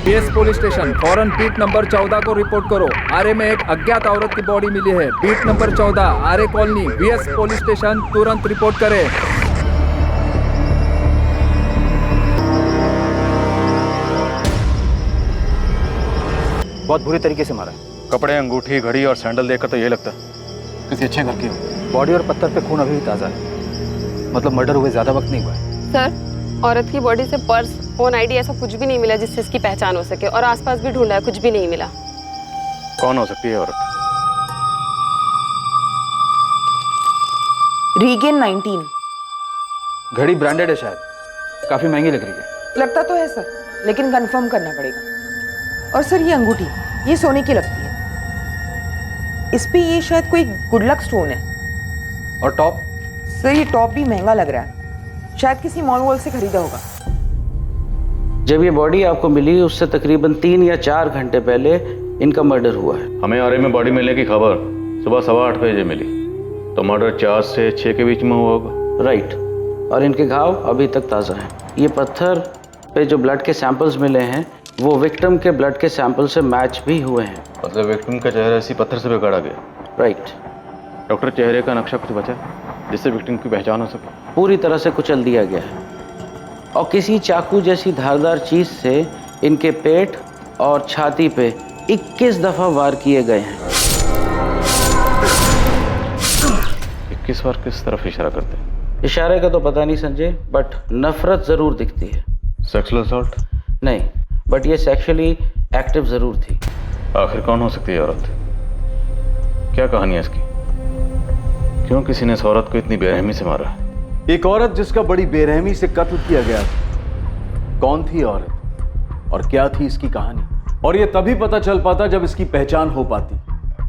BS police station फौरन beat number 14 को report करो। आरे में एक अज्ञात औरत की बॉडी मिली है। बीट नंबर 14 आरे कॉलोनी बीएस पुलिस स्टेशन तुरंत रिपोर्ट करें। बहुत बुरी तरीके से मारा। कपड़े, अंगूठी, घड़ी और सैंडल देखकर तो ये लगता है किसी अच्छे घर की हो। बॉडी और पत्थर पे खून अभी भी ताज़ा है, मतलब मर्डर हुए ज़्यादा वक्त नहीं हुआ है। सर, औरत की बॉडी से पर्स, फोन, आईडी ऐसा कुछ भी नहीं मिला जिससे इसकी पहचान हो सके, और आसपास भी ढूंढा है, कुछ भी नहीं मिला। कौन हो सकती है औरत? रीगेन 19। घड़ी ब्रांडेड है शायद, काफ़ी महंगी लग रही है। लगता तो है सर, लेकिन कंफर्म करना पड़ेगा। और सर ये अंगूठी, ये सोने की लगती है। इस पे ये शायद कोई गुड लक स्टोन है। और टॉप? सर ये टॉप भी महंगा लग रहा है, शायद किसी मॉल वॉल से खरीदा होगा। जब ये बॉडी आपको मिली उससे तकरीबन 3 या 4 घंटे पहले इनका मर्डर हुआ है। हमें आरे में बॉडी मिलने की खबर सुबह 8:15 बजे मिली, तो मर्डर 4 से 6 के बीच में हुआ होगा। राइट, और इनके घाव अभी तक ताज़ा हैं। ये पत्थर पे जो ब्लड के सैंपल्स मिले हैं वो विक्टिम के ब्लड के सैंपल से मैच भी हुए हैं। मतलब विक्टिम का चेहरा इसी पत्थर से बिगाड़ा गया। राइट। डॉक्टर, चेहरे का नक्शा कुछ बचा जिससे विक्टिम की पहचान हो सके? पूरी तरह से कुचल दिया गया है, और किसी चाकू जैसी धारदार चीज़ से इनके पेट और छाती पे 21 दफ़ा वार किए गए हैं। 21 बार किस तरफ इशारा करते हैं? इशारे का तो पता नहीं संजय, बट नफरत ज़रूर दिखती है। Sexual assault? नहीं, बट ये सेक्सुअली एक्टिव ज़रूर थी। आखिर कौन हो सकती है औरत? क्या कहानी है इसकी? क्यों किसी ने इस औरत को इतनी बेरहमी से मारा? एक औरत जिसका बड़ी बेरहमी से कत्ल किया गया था। कौन थी औरत और क्या थी इसकी कहानी? और यह तभी पता चल पाता जब इसकी पहचान हो पाती,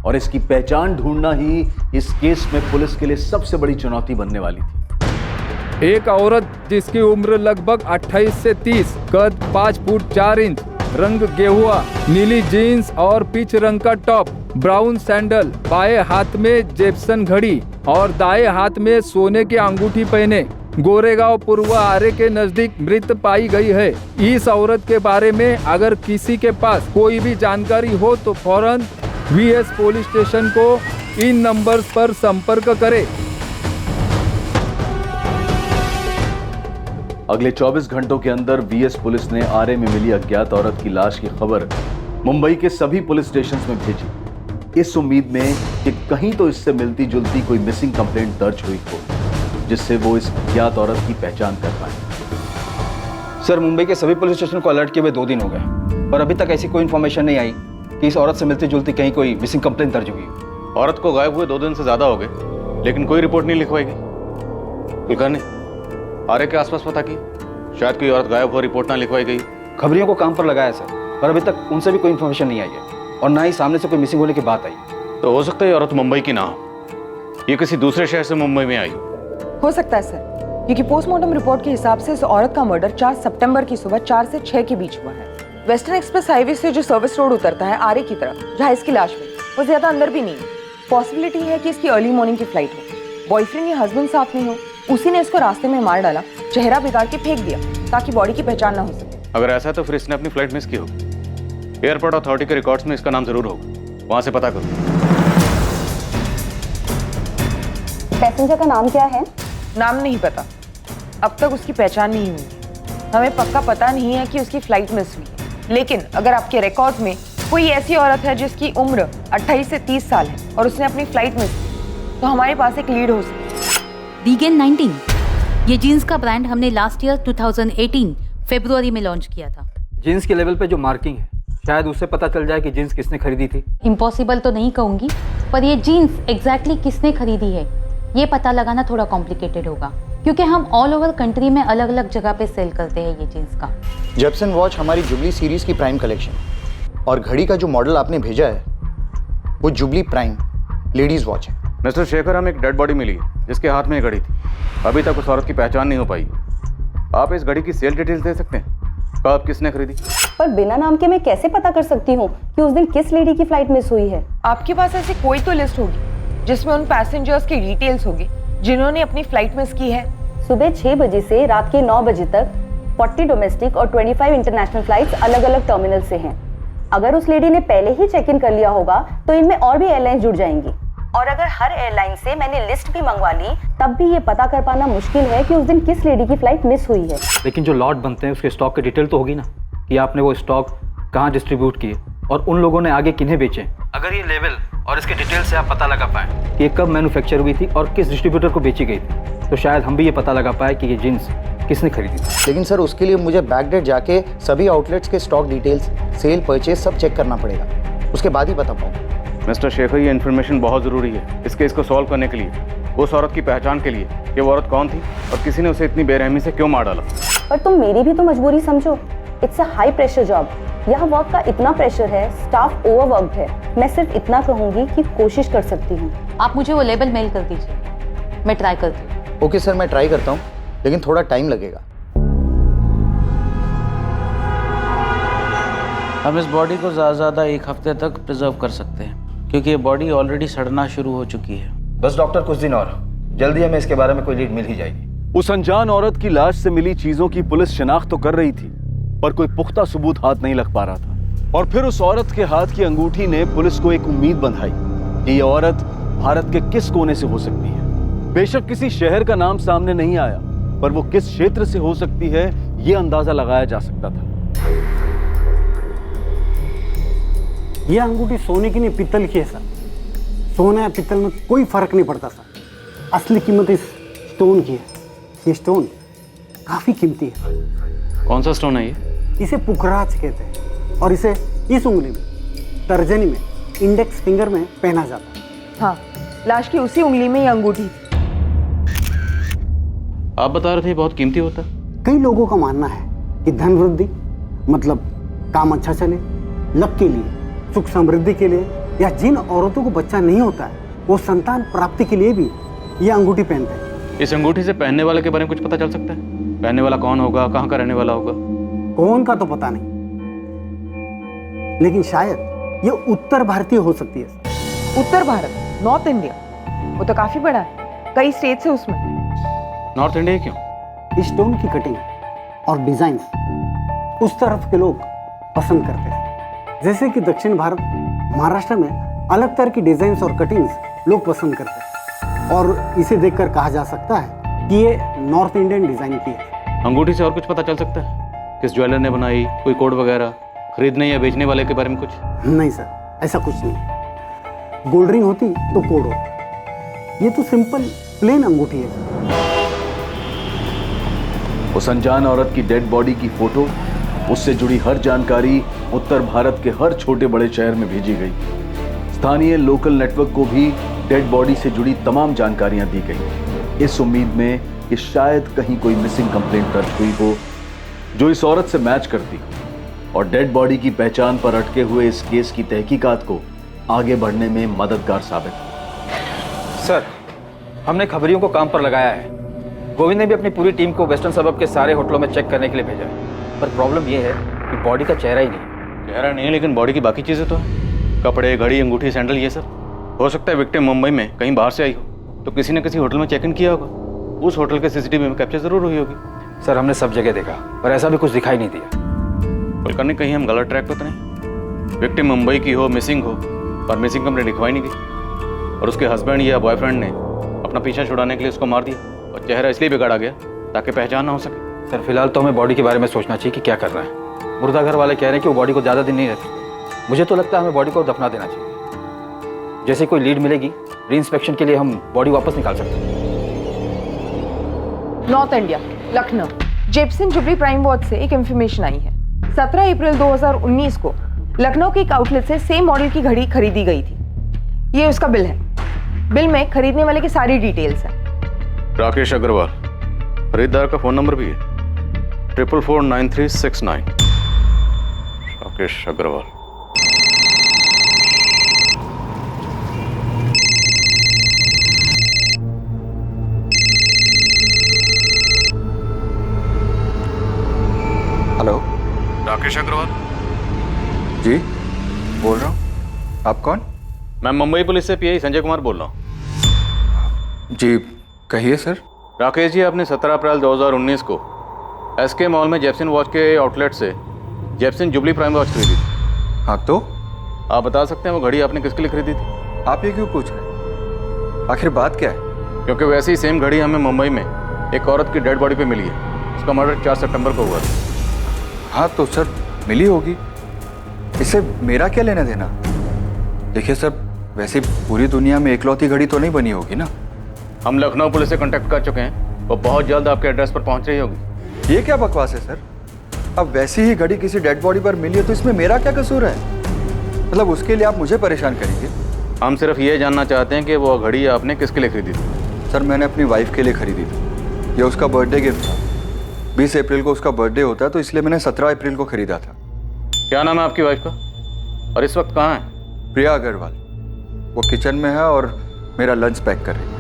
और इसकी पहचान ढूंढना ही इस केस में पुलिस के लिए सबसे बड़ी चुनौती बनने वाली थी। एक औरत जिसकी उम्र लगभग 28 से 30, कद 5 फुट 4 इंच, रंग गेहुआ, नीली जीन्स और पीच रंग का टॉप, ब्राउन सैंडल, बाएं हाथ में जेप्सन घड़ी और दाएं हाथ में सोने की अंगूठी पहने गोरेगांव पूर्व आरे के नजदीक मृत पाई गई है। इस औरत के बारे में अगर किसी के पास कोई भी जानकारी हो तो फौरन वीएस पुलिस स्टेशन को इन नंबर्स पर संपर्क करे। अगले 24 घंटों के अंदर वीएस पुलिस ने आरे में मिली अज्ञात औरत की लाश की खबर मुंबई के सभी पुलिस स्टेशंस में भेजी, इस उम्मीद में कि कहीं तो इससे मिलती जुलती कोई मिसिंग कंप्लेंट दर्ज हुई हो जिससे वो इस अज्ञात औरत की पहचान कर पाए। सर, मुंबई के सभी पुलिस स्टेशन को अलर्ट किए हुए 2 दिन हो गए, और अभी तक ऐसी कोई इन्फॉर्मेशन नहीं आई कि इस औरत से मिलती जुलती कहीं कोई मिसिंग कंप्लेंट दर्ज हुई। औरत को गायब हुए 2 दिन से ज्यादा हो गए, लेकिन कोई रिपोर्ट नहीं लिखवाई गई। कुलकर्णी, आरे के आसपास पता की शायद कोई औरत गायब हुआ रिपोर्ट ना लिखवाई गई। खबरियों को काम पर लगाया सर, पर अभी तक उनसे भी कोई इन्फॉर्मेशन नहीं आई है, और ना ही सामने से कोई मिसिंग होने की बात आई। तो हो सकता है औरत मुंबई की ना हो, ये किसी दूसरे शहर से मुंबई में आई हो सकता है सर, क्योंकि पोस्टमार्टम रिपोर्ट के हिसाब से इस औरत का मर्डर 4 सितंबर की सुबह 4 से 6 के बीच हुआ है। वेस्टर्न एक्सप्रेस हाईवे से जो सर्विस रोड उतरता है आरे की तरफ, जहाँ इसकी लाश मिली, वो ज्यादा अंदर भी नहीं है। पॉसिबिलिटी है कि इसकी अर्ली मॉर्निंग की फ्लाइट हो, बॉयफ्रेंड या हस्बैंड साथ में हो, उसी ने इसको रास्ते में मार डाला, चेहरा बिगाड़ के फेंक दिया ताकि बॉडी की पहचान ना हो सके। अगर ऐसा है तो फिर इसने अपनी फ्लाइट मिस की होगी। एयरपोर्ट अथॉरिटी के रिकॉर्ड्स में इसका नाम जरूर होगा, वहां से पता करो। पैसेंजर का नाम क्या है? नाम नहीं पता, अब तक उसकी पहचान नहीं हुई। हमें पक्का पता नहीं है कि उसकी फ्लाइट मिस हुई, लेकिन अगर आपके रिकॉर्ड में कोई ऐसी औरत है जिसकी उम्र 28 से 30 साल है और उसने अपनी फ्लाइट मिस की, तो हमारे पास एक लीड हो सकती है। रीगेन 19, ये जीन्स का ब्रांड हमने लास्ट ईयर 2018 फरवरी में लॉन्च किया था। जीन्स के लेवल पे जो मार्किंग है, शायद उससे पता चल जाए कि जीन्स किसने खरीदी थी। इम्पॉसिबल तो नहीं कहूँगी, पर ये जीन्स एग्जैक्टली किसने खरीदी है ये पता लगाना थोड़ा कॉम्प्लिकेटेड होगा, क्योंकि हम ऑल ओवर कंट्री में अलग अलग जगह पे सेल करते हैं ये जीन्स का। जेप्सन वॉच हमारी जुबली सीरीज की प्राइम कलेक्शन, और घड़ी का जो मॉडल आपने भेजा है वो जुबली प्राइम लेडीज वॉच है। मिस्टर शेखर, हमें एक डेड बॉडी मिली है जिसके हाथ में ये घड़ी थी। अभी तक उस औरत की पहचान नहीं हो पाई। आप इस घड़ी की सेल डिटेल्स दे सकते हैं? कब, किसने खरीदी? पर बिना नाम के मैं कैसे पता कर सकती हूँ कि उस दिन किस लेडी की फ्लाइट मिस हुई है? आपके पास ऐसी कोई तो लिस्ट होगी जिसमें उन पैसेंजर्स की डिटेल्स होगी जिन्होंने अपनी फ्लाइट मिस की है। सुबह 6 बजे से रात के 9 बजे तक 40 डोमेस्टिक और 25 इंटरनेशनल फ्लाइट्स अलग अलग टर्मिनल से हैं। अगर उस लेडी ने पहले ही चेक इन कर लिया होगा तो इनमें और भी एयरलाइंस जुड़ जाएंगी। और अगर हर एयरलाइन से मैंने लिस्ट भी मंगवा ली तब भी ये पता कर पाना मुश्किल है कि उस दिन किस लेडी की फ्लाइट मिस हुई है। लेकिन जो लॉट बनते हैं उसके स्टॉक की डिटेल तो होगी ना, कि आपने वो स्टॉक कहाँ डिस्ट्रीब्यूट किए और उन लोगों ने आगे किन्हें बेचे। अगर ये लेवल और इसके डिटेल से आप पता लगा पाए कि ये कब मैन्युफैक्चर हुई थी और किस डिस्ट्रीब्यूटर को बेची गई थी, तो शायद हम भी ये पता लगा पाए कि ये जीन्स किसने खरीदी थी। लेकिन सर उसके लिए मुझे बैकडेट जाके सभी आउटलेट्स के स्टॉक डिटेल्स, सेल, परचेज सब चेक करना पड़ेगा, उसके बाद ही बता पाऊंगा। मिस्टर शेखर, ये इन्फॉर्मेशन बहुत ज़रूरी है इस केस को सॉल्व करने के लिए, उस औरत की पहचान के लिए कि वो औरत कौन थी और किसी ने उसे इतनी बेरहमी से क्यों मार डाला। पर तुम मेरी भी तो मजबूरी समझो। It's a high pressure job. यहाँ वर्क का इतना प्रेशर है, स्टाफ ओवरवर्क्ड है। मैं सिर्फ इतना कहूँगी कि कोशिश कर सकती हूँ। आप मुझे वो लेबल मेल कर दीजिए, मैं ट्राई करती हूँ। ओके सर, मैं ट्राई करता हूँ, लेकिन थोड़ा टाइम लगेगा। हम इस बॉडी को ज़्यादा से ज़्यादा 1 हफ्ते तक प्रिजर्व कर सकते हैं, क्योंकि ये बॉडी ऑलरेडी सड़ना शुरू हो चुकी है। बस डॉक्टर कुछ दिन और, जल्दी हमें इसके बारे में कोई लीड मिल ही जाएगी। उस अनजान औरत की लाश से मिली चीजों की पुलिस शिनाख्त तो कर रही थी, पर कोई पुख्ता सबूत हाथ नहीं लग पा रहा था। और फिर उस औरत के हाथ की अंगूठी ने पुलिस को एक उम्मीद बंधाई कि ये औरत भारत के किस कोने से हो सकती है। बेशक किसी शहर का नाम सामने नहीं आया, पर वो किस क्षेत्र से हो सकती है ये अंदाजा लगाया जा सकता था। यह अंगूठी सोने की नहीं, पित्तल की है सर। सोना या पित्तल में कोई फर्क नहीं पड़ता सर। असली कीमत इस स्टोन की है। ये स्टोन काफी कीमती है। कौन सा स्टोन है ये? इसे पुखराज कहते हैं और इसे इस उंगली में, तर्जनी में, इंडेक्स फिंगर में पहना जाता है। हाँ, लाश की उसी उंगली में ये अंगूठी थी। आप बता रहे थे बहुत कीमती होता है। कई लोगों का मानना है कि धन वृद्धि, मतलब काम अच्छा चले, लक के लिए, सुख समृद्धि के लिए, या जिन औरतों को बच्चा नहीं होता है वो संतान प्राप्ति के लिए भी ये अंगूठी पहनते हैं। इस अंगूठी से पहनने वाले के बारे में कुछ पता चल सकता है? पहनने वाला कौन होगा, कहाँ का रहने वाला होगा? कौन का तो पता नहीं, लेकिन शायद ये उत्तर भारतीय हो सकती है। उत्तर भारत, नॉर्थ इंडिया, वो तो काफी बड़ा है, कई स्टेट्स है उसमें। नॉर्थ इंडिया क्यों? इस स्टोन की कटिंग और डिजाइन उस तरफ के लोग पसंद करते हैं। जैसे कि दक्षिण भारत, महाराष्ट्र में अलग तरह की डिजाइन और कटिंग्स लोग पसंद करते हैं, और इसे देखकर कहा जा सकता है कि ये नॉर्थ इंडियन डिजाइन की है। अंगूठी से और कुछ पता चल सकता है? किस ज्वेलर ने बनाई, कोई कोड वगैरह, खरीदने या बेचने वाले के बारे में कुछ? नहीं सर, ऐसा कुछ नहीं। गोल्ड रिंग होती तो कोड होता, ये तो सिंपल प्लेन अंगूठी है। उस अनजान औरत की डेड बॉडी की फोटो, उससे जुड़ी हर जानकारी उत्तर भारत के हर छोटे बड़े शहर में भेजी गई। स्थानीय लोकल नेटवर्क को भी डेड बॉडी से जुड़ी तमाम जानकारियां दी गई, इस उम्मीद में कि शायद कहीं कोई मिसिंग कंप्लेंट दर्ज हुई हो जो इस औरत से मैच करती और डेड बॉडी की पहचान पर अटके हुए इस केस की तहकीकात को आगे बढ़ने में मददगार साबित हो। सर, हमने खबरियों को काम पर लगाया है। गोविंद ने भी अपनी पूरी टीम को वेस्टर्न सबब के सारे होटलों में चेक करने के लिए भेजा है, पर प्रॉब्लम यह है कि बॉडी का चेहरा ही नहीं। चेहरा नहीं है, लेकिन बॉडी की बाकी चीज़ें तो हैं। कपड़े, घड़ी, अंगूठी, सैंडल, ये सब। हो सकता है विक्टिम मुंबई में कहीं बाहर से आई हो, तो किसी ने किसी होटल में चेक इन किया होगा। उस होटल के सीसीटीवी में कैप्चर जरूर हुई होगी। सर, हमने सब जगह देखा, पर ऐसा भी कुछ दिखाई नहीं दिया। कुलकर्णी, कहीं हम गलत ट्रैक पे तो नहीं? विक्टिम मुंबई की हो, मिसिंग हो, पर मिसिंग कंप्लेंट लिखवाई नहीं गई, और उसके हस्बैंड या बॉयफ्रेंड ने अपना पीछा छुड़ाने के लिए उसको मार दिया, और चेहरा इसलिए बिगाड़ा गया ताकि पहचान ना हो सके। सर, फिलहाल तो हमें बॉडी के बारे में सोचना चाहिए कि क्या करना है। मुर्दा घर वाले कह रहे हैं कि वो बॉडी को ज़्यादा दिन नहीं रखते। मुझे तो लगता है हमें बॉडी को दफना देना चाहिए। जैसे कोई लीड मिलेगी, री इंस्पेक्शन के लिए हम बॉडी वापस निकाल सकते हैं। नॉर्थ इंडिया, लखनऊ, जेपसन जुबली प्राइम वॉच से एक इंफॉर्मेशन आई है। 17 अप्रैल 2019 को लखनऊ के एक आउटलेट से सेम मॉडल की घड़ी खरीदी गई थी। ये उसका बिल है। बिल में खरीदने वाले की सारी डिटेल्स हैं। राकेश अग्रवाल, खरीदार का फोन नंबर भी है 444939। राकेश अग्रवाल। हेलो, राकेश अग्रवाल जी बोल रहा हूँ। आप कौन? मैं मुंबई पुलिस से पीआई संजय कुमार बोल रहा हूँ। जी कहिए सर। राकेश जी, आपने 17 अप्रैल 2019 को एसके मॉल में जेप्सन वॉच के आउटलेट से जेप्सन जुबली प्राइम वॉच खरीदी थी। हाँ तो आप बता सकते हैं वो घड़ी आपने किसके लिए खरीदी थी? आप ये क्यों पूछ रहे हैं? आखिर बात क्या है? क्योंकि वैसी ही सेम घड़ी हमें मुंबई में एक औरत की डेड बॉडी पे मिली है। उसका मर्डर 4 सितंबर को हुआ था। हाँ तो सर मिली होगी, इससे मेरा क्या लेना देना? देखिए सर, वैसे पूरी दुनिया में एकलौती घड़ी तो नहीं बनी होगी ना। हम लखनऊ पुलिस से कांटेक्ट कर चुके हैं, वो बहुत जल्द आपके एड्रेस पर पहुंच रही होगी। ये क्या बकवास है सर? अब वैसी ही घड़ी किसी डेड बॉडी पर मिली है तो इसमें मेरा क्या कसूर है? मतलब उसके लिए आप मुझे परेशान करेंगे? हम सिर्फ ये जानना चाहते हैं कि वो घड़ी आपने किसके लिए खरीदी थी? सर मैंने अपनी वाइफ के लिए खरीदी थी। ये उसका बर्थडे गिफ्ट था। 20 अप्रैल को उसका बर्थडे होता है तो इसलिए मैंने 17 अप्रैल को खरीदा था। क्या नाम है आपकी वाइफ का और इस वक्त कहाँ है? प्रिया अग्रवाल। वो किचन में है और मेरा लंच पैक कर रही है।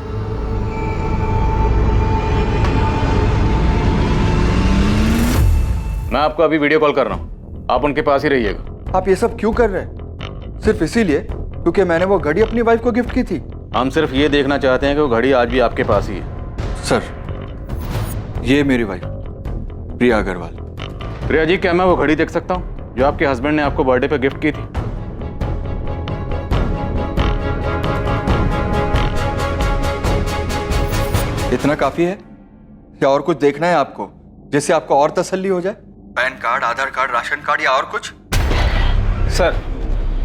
मैं आपको अभी वीडियो कॉल कर रहा हूँ, आप उनके पास ही रहिएगा। आप ये सब क्यों कर रहे हैं? सिर्फ इसीलिए क्योंकि मैंने वो घड़ी अपनी वाइफ को गिफ्ट की थी? हम सिर्फ ये देखना चाहते हैं कि वो घड़ी आज भी आपके पास ही है। सर ये मेरी वाइफ प्रिया अग्रवाल। प्रिया जी, क्या मैं वो घड़ी देख सकता हूँ जो आपके हस्बैंड ने आपको बर्थडे पे गिफ्ट की थी? इतना काफी है या और कुछ देखना है आपको जिससे आपको और तसल्ली हो जाए? पैन कार्ड, आधार कार्ड, राशन कार्ड या और कुछ? सर,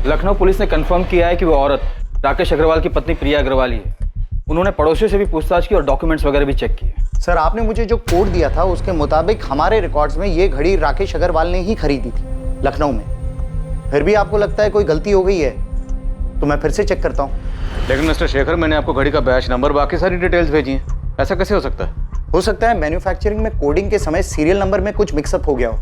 लखनऊ पुलिस ने कंफर्म किया है कि वो औरत राकेश अग्रवाल की पत्नी प्रिया अग्रवाल ही है। उन्होंने पड़ोसियों से भी पूछताछ की और डॉक्यूमेंट्स वगैरह भी चेक किए। सर आपने मुझे जो कोड दिया था उसके मुताबिक हमारे रिकॉर्ड्स में ये घड़ी राकेश अग्रवाल ने ही खरीदी थी लखनऊ में। फिर भी आपको लगता है कोई गलती हो गई है तो मैं फिर से चेक करता हूँ। लेकिन मिस्टर शेखर, मैंने आपको घड़ी का बैच नंबर, बाकी सारी डिटेल्स भेजी हैं। ऐसा कैसे हो सकता है? हो सकता है मैन्युफैक्चरिंग में कोडिंग के समय सीरियल नंबर में कुछ मिक्सअप हो गया हो।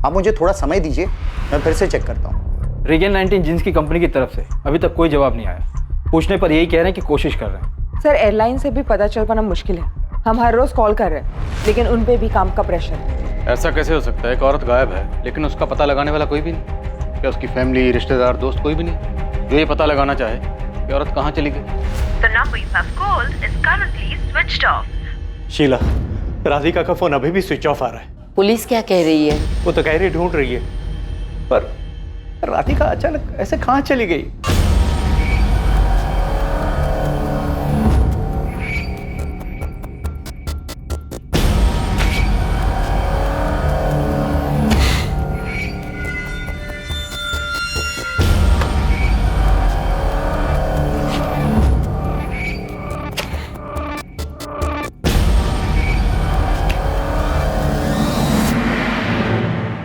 आप मुझे थोड़ा समय दीजिए, मैं फिर से चेक करता हूँ। रीगन 19 जींस की कंपनी की तरफ से अभी तक कोई जवाब नहीं आया। पूछने पर यही कह रहे हैं कि कोशिश कर रहे हैं। सर एयरलाइन से भी पता चल पाना मुश्किल है। हम हर रोज कॉल कर रहे हैं लेकिन उन पे भी काम का प्रेशर है। ऐसा कैसे हो सकता है? एक औरत गायब है लेकिन उसका पता लगाने वाला कोई भी नहीं। क्या उसकी फैमिली, रिश्तेदार, दोस्त कोई भी नहीं जो ये पता लगाना चाहे कि औरत कहाँ चली गई? The number you have called is currently switched off. Sheila, Radhika का फोन अभी भी स्विच ऑफ आ रहा है। पुलिस क्या कह रही है? वो तो कह रही ढूंढ रही है, पर राधिका अचानक ऐसे कहाँ चली गई?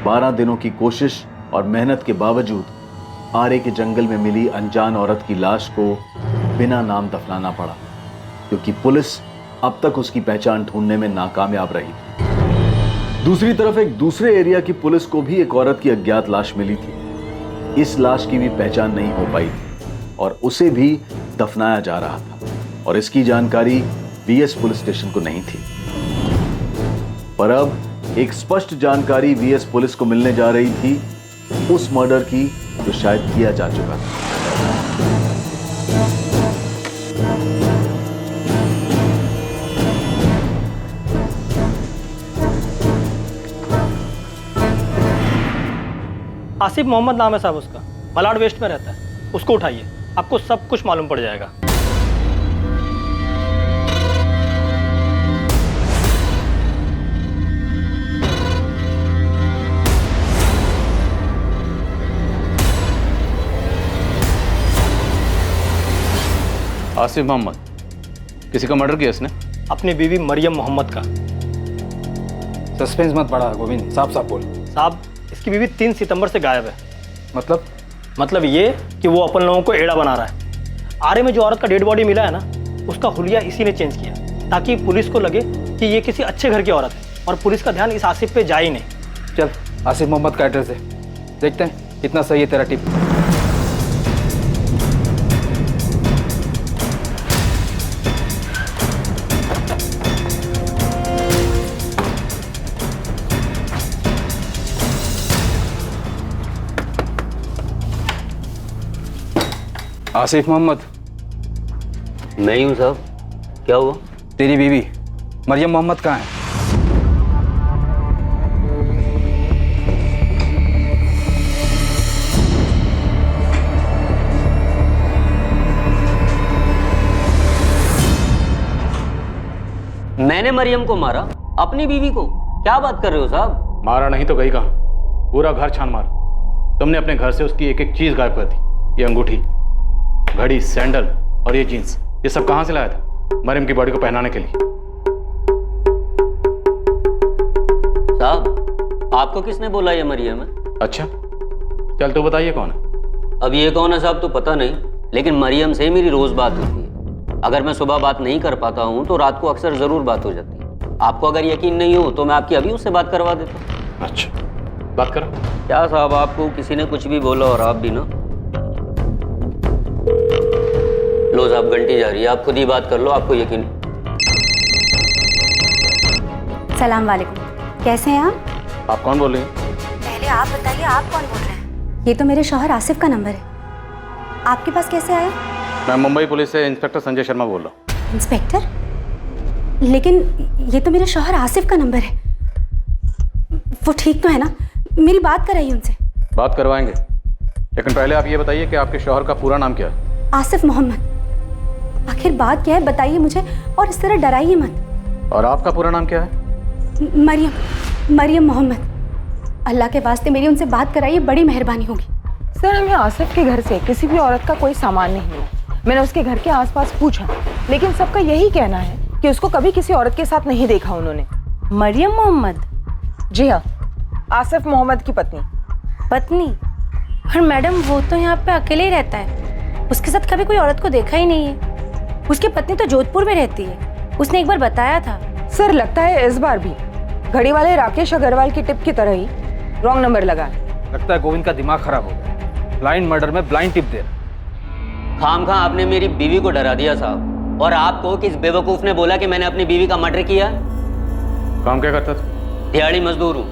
बारह दिनों की कोशिश और मेहनत के बावजूद आरे के जंगल में मिली अनजान औरत की लाश को बिना नाम दफनाना पड़ा, क्योंकि पुलिस अब तक उसकी पहचान ढूंढने में नाकामयाब रही थी। दूसरी तरफ एक दूसरे एरिया की पुलिस को भी एक औरत की अज्ञात लाश मिली थी। इस लाश की भी पहचान नहीं हो पाई थी और उसे भी दफनाया जा रहा था और इसकी जानकारी वीएस पुलिस स्टेशन को नहीं थी। पर अब एक स्पष्ट जानकारी वीएस पुलिस को मिलने जा रही थी उस मर्डर की जो शायद किया जा चुका था। आसिफ मोहम्मद नाम है साहब उसका, मलाड वेस्ट में रहता है। उसको उठाइए, आपको सब कुछ मालूम पड़ जाएगा। आसिफ मोहम्मद, किसी का मर्डर किया इसने? अपनी बीवी मरियम मोहम्मद का। सस्पेंस मत बढ़ा गोविंद, साफ साफ बोल। साहब, इसकी बीवी 3 सितंबर से गायब है। मतलब ये कि वो अपन लोगों को एड़ा बना रहा है। आरे में जो औरत का डेड बॉडी मिला है ना, उसका हुलिया इसी ने चेंज किया ताकि पुलिस को लगे कि ये किसी अच्छे घर की औरत है और पुलिस का ध्यान इस आसिफ पे जाए ही नहीं। चल आसिफ मोहम्मद का एड्रेस है, देखते हैं कितना सही है तेरा टिप। आसिफ मोहम्मद। मैं ही हूँ साहब। क्या हुआ? तेरी बीवी मरियम मोहम्मद कहाँ है? मैंने मरियम को मारा? अपनी बीवी को? क्या बात कर रहे हो साहब? मारा नहीं तो गई कहाँ? पूरा घर छान मारा। तुमने अपने घर से उसकी एक एक चीज गायब कर दी। ये अंगूठी, घड़ी, सैंडल और ये जीन्स, ये सब कहाँ से लाया था मरियम की बॉडी को पहनाने के लिए? साहब, आपको किसने बोला ये मरियम है? अच्छा, चल तो बताइए कौन है? अब ये कौन है साहब तो पता नहीं, लेकिन मरियम से मेरी रोज बात होती है। अगर मैं सुबह बात नहीं कर पाता हूँ तो रात को अक्सर जरूर बात हो जाती है। आपको अगर यकीन नहीं हो तो मैं आपकी अभी उससे बात करवा देता हूँ। अच्छा, बात करो। क्या साहब, आपको किसी ने कुछ भी बोला और आप भी ना? लो साहब, घंटी जा रही है, आप खुद ही बात कर लो, आपको यकीन। सलाम वालेकुम, कैसे हैं आप कौन बोल रहे हैं? पहले आप बताइए, आप कौन बोल रहे हैं? ये तो मेरे शौहर आसिफ का नंबर है, आपके पास कैसे आया? मैं मुंबई पुलिस से इंस्पेक्टर संजय शर्मा बोल रहा हूँ। इंस्पेक्टर? लेकिन ये तो मेरे शौहर आसिफ का नंबर है। वो ठीक तो है ना? मेरी बात कराइए उनसे। बात करवाएंगे, लेकिन पहले आप ये बताइए कि आपके शौहर का पूरा नाम क्या है? आसिफ मोहम्मद। आखिर बात क्या है बताइए मुझे, और इस तरह डराइए मत। और आपका पूरा नाम क्या है? मरियम मोहम्मद। अल्लाह के वास्ते मेरी उनसे बात कराइए, बड़ी मेहरबानी होगी। सर, हमें आसिफ के घर से किसी भी औरत का कोई सामान नहीं मिला। मैंने उसके घर के आसपास पूछा, लेकिन सबका यही कहना है कि उसको कभी किसी औरत के साथ नहीं देखा उन्होंने। मरियम मोहम्मद? जी हाँ, आसिफ मोहम्मद की पत्नी। पत्नी? पर मैडम वो तो यहाँ पे अकेले ही रहता है, उसके साथ कभी कोई औरत को देखा ही नहीं है। उसकी पत्नी तो जोधपुर में रहती है, उसने एक बार बताया था। सर, लगता है इस बार भी घड़ी वाले राकेश अग्रवाल की टिप की तरह ही रॉन्ग नंबर लगा है। लगता है गोविंद का दिमाग खराब हो गया, ब्लाइंड मर्डर में ब्लाइंड टिप दे। खामखा आपने मेरी बीवी को डरा दिया साहब। और आपको किस बेवकूफ ने बोला कि मैंने अपनी बीवी का मर्डर किया? काम क्या करता था? दिहाड़ी मजदूर हूँ,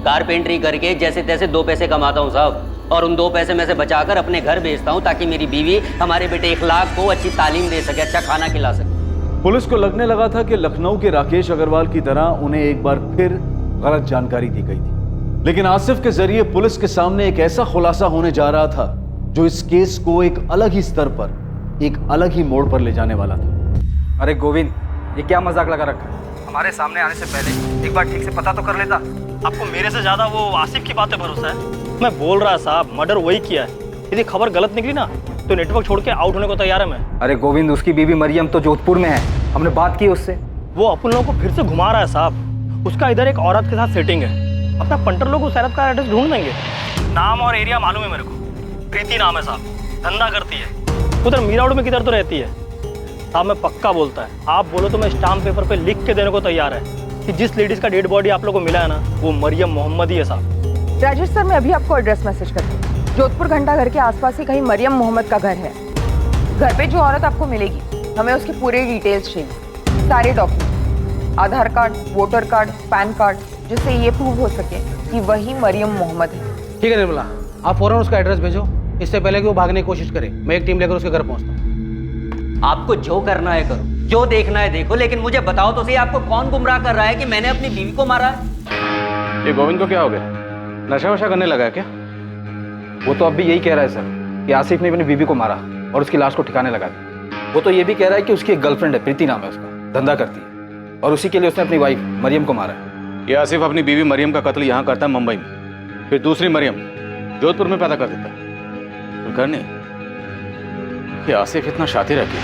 कारपेंटरी करके जैसे तैसे 2 पैसे कमाता हूँ साहब, और उन 2 पैसे में से बचाकर अपने घर भेजता हूँ ताकि मेरी बीवी हमारे बेटे इखलाक को अच्छी तालीम दे सके, अच्छा खाना खिला सके। पुलिस को लगने लगा था कि लखनऊ के राकेश अग्रवाल की तरह उन्हें एक बार फिर गलत जानकारी दी गई थी, लेकिन आसिफ के जरिए पुलिस के सामने एक ऐसा खुलासा होने जा रहा था जो इस केस को एक अलग ही स्तर पर, एक अलग ही मोड़ पर ले जाने वाला था। अरे गोविंद, ये क्या मजाक लगा रखा है? हमारे सामने आने से पहले एक बार ठीक से पता तो कर लेता। आपको मेरे से ज्यादा वो आसिफ की बातें भरोसा है? मैं बोल रहा साहब, मर्डर वही किया है। यदि खबर गलत निकली ना तो नेटवर्क छोड़ के आउट होने को तैयार है मैं। अरे गोविंद, उसकी बीवी मरियम तो जोधपुर में है, हमने बात की उससे। वो अपन लोगों को फिर से घुमा रहा है साहब। उसका इधर एक औरत के साथ सेटिंग है, अपना पंटर लोग उस औरत का एड्रेस ढूंढ देंगे। नाम और एरिया मालूम है मेरे को, प्रीति नाम है साहब, धंधा करती है उधर मीरा रोड में, किधर तो रहती है साहब। मैं पक्का बोलता है, आप बोलो तो मैं स्टाम्प पेपर पे लिख के देने को तैयार है कि जिस लेडीज का डेड बॉडी आप लोगों को मिला है ना, वो मरियम मोहम्मद ही है साहब। राजेश सर, मैं अभी आपको एड्रेस मैसेज करती हूँ। जोधपुर घंटा घर के आसपास ही कहीं मरियम मोहम्मद का घर है। घर पे जो औरत आपको मिलेगी, हमें उसकी पूरी डिटेल्स चाहिए, सारे document, Aadhaar card, voter card, PAN card, जिससे ये प्रूव हो सके कि वही मरियम मोहम्मद है। ठीक है निर्मला, आप फौरन उसका एड्रेस भेजो, इससे पहले कि वो भागने की कोशिश करे। मैं एक टीम लेकर उसके घर पहुंचता हूँ। आपको जो करना है करो, जो देखना है देखो, लेकिन मुझे बताओ तो सही, आपको कौन गुमराह कर रहा है कि मैंने अपनी बीवी को मारा है? ये गोविंद को क्या हो गया? नशा वशा करने लगा है क्या? वो तो अब भी यही कह रहा है सर कि आसिफ ने अपनी बीवी को मारा और उसकी लाश को ठिकाने लगा दी। वो तो ये भी कह रहा है कि उसकी एक गर्लफ्रेंड है, प्रीति नाम है उसका, धंधा करती है, और उसी के लिए उसने अपनी वाइफ मरियम को मारा है। ये आसिफ अपनी बीवी मरियम का कत्ल यहाँ करता है मुंबई में, फिर दूसरी मरियम जोधपुर में पैदा कर देता है। घर नहीं, ये आसिफ इतना शातिर है क्या?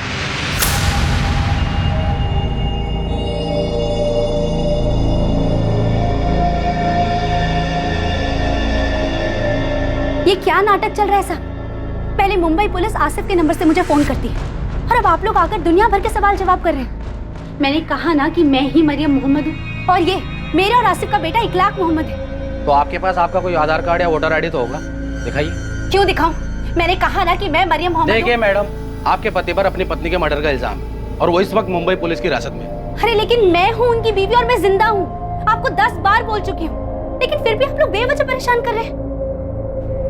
ये क्या नाटक चल रहा है साहब? पहले मुंबई पुलिस आसिफ के नंबर से मुझे फोन करती है, और अब आप लोग आकर दुनिया भर के सवाल जवाब कर रहे हैं। मैंने कहा ना कि मैं ही मरियम मोहम्मद हूँ, और ये मेरा और आसिफ का बेटा इखलाक मोहम्मद है। तो आपके पास आपका कोई आधार कार्ड या वोटर आईडी तो होगा, दिखाइए। क्यों दिखाऊं? मैंने कहा ना कि मैं मरियम मोहम्मद हूँ। देखिए मैडम, आपके पति पर अपनी पत्नी के मर्डर का इल्जाम है, और वो इस वक्त मुंबई पुलिस की हिरासत में है। अरे लेकिन मैं हूँ उनकी बीवी और मैं जिंदा हूँ, आपको 10 बार बोल चुकी हूँ, लेकिन फिर भी आप लोग बेवजह परेशान कर रहे हैं।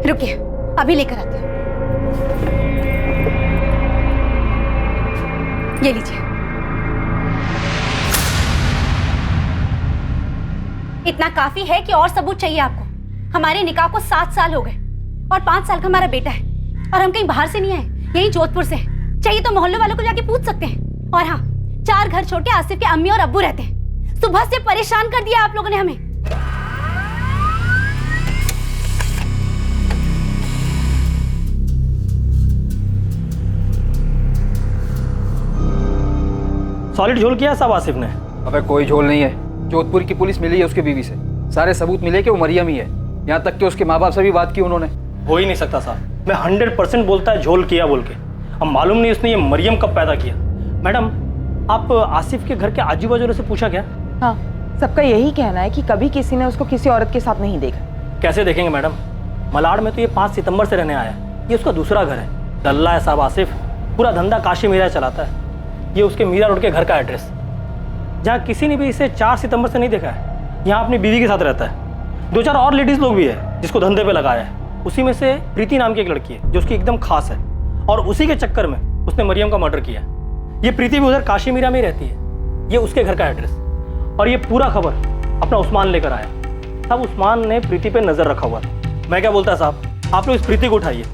रुकिए, अभी लेकर आती हूँ। ये लीजिए। इतना काफी है कि और सबूत चाहिए आपको? हमारे निकाह को 7 साल हो गए और 5 साल का हमारा बेटा है, और हम कहीं बाहर से नहीं आए, यही जोधपुर से हैं। चाहिए तो मोहल्ले वालों को जाके पूछ सकते हैं। और हाँ, 4 घर छोड़ के आसिफ के अम्मी और अब्बू रहते हैं। सुबह से परेशान कर दिया आप लोगों ने हमें। सॉलिड झोल किया साहब आसिफ ने। अबे कोई झोल नहीं है, जोधपुर की पुलिस मिली है उसकी बीवी से, सारे सबूत मिले कि वो मरियम ही है। यहाँ तक कि उसके माँ बाप से भी बात की उन्होंने। हो ही नहीं सकता साहब, मैं 100% बोलता है झोल किया बोल के। अब मालूम नहीं उसने ये मरियम कब पैदा किया। मैडम, आप आसिफ के घर के आजू बाजू से पूछा क्या? हाँ, सबका यही कहना है कि कभी किसी ने उसको किसी औरत के साथ नहीं देखा। कैसे देखेंगे मैडम, मलाड में तो ये 5 सितंबर से रहने आया है, ये उसका दूसरा घर है। डल्ला है साहब आसिफ, पूरा धंधा काशी मीरा चलाता है। ये उसके मीरा रोड के घर का एड्रेस, जहाँ किसी ने भी इसे 4 सितंबर से नहीं देखा है। यहाँ अपनी बीवी के साथ रहता है। 2-4 और लेडीज लोग भी है जिसको धंधे पे लगाया है। उसी में से प्रीति नाम की एक लड़की है जो उसकी एकदम खास है, और उसी के चक्कर में उसने मरियम का मर्डर किया। ये प्रीति भी उधर काशी मीरा में ही रहती है। ये उसके घर का एड्रेस, और ये पूरा खबर अपना उस्मान लेकर आया। तब उस्मान ने प्रीति पे नजर रखा हुआ था। मैं क्या बोलता साहब, आप लोग इस प्रीति को उठाइए,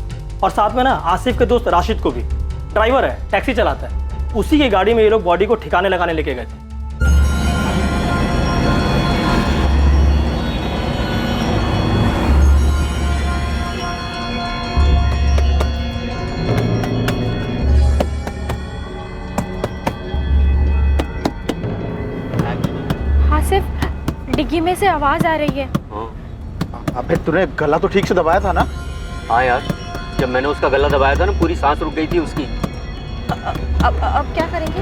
और साथ में ना आसिफ के दोस्त राशिद को भी। ड्राइवर है, टैक्सी चलाता है। उसी की गाड़ी में ये लोग बॉडी को ठिकाने लगाने लेके गए थे। आसिफ, डिग्गी में से आवाज आ रही है। अबे तूने गला तो ठीक से दबाया था ना? हाँ यार, जब मैंने उसका गला दबाया था ना, पूरी सांस रुक गई थी उसकी। अब क्या करेंगे?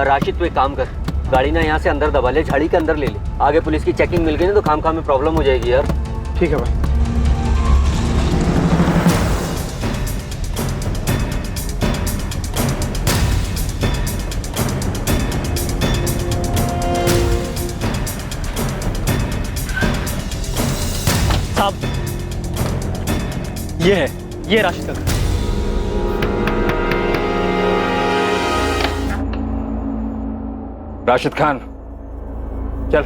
राशिद तू एक काम कर, गाड़ी ना यहाँ से अंदर दबा ले, झाड़ी के अंदर ले ले। आगे पुलिस की चेकिंग मिल गई ना तो खाम में प्रॉब्लम हो जाएगी यार। ठीक है भाई। साहब, ये है, ये राशिद का घर। राशिद खान, चल।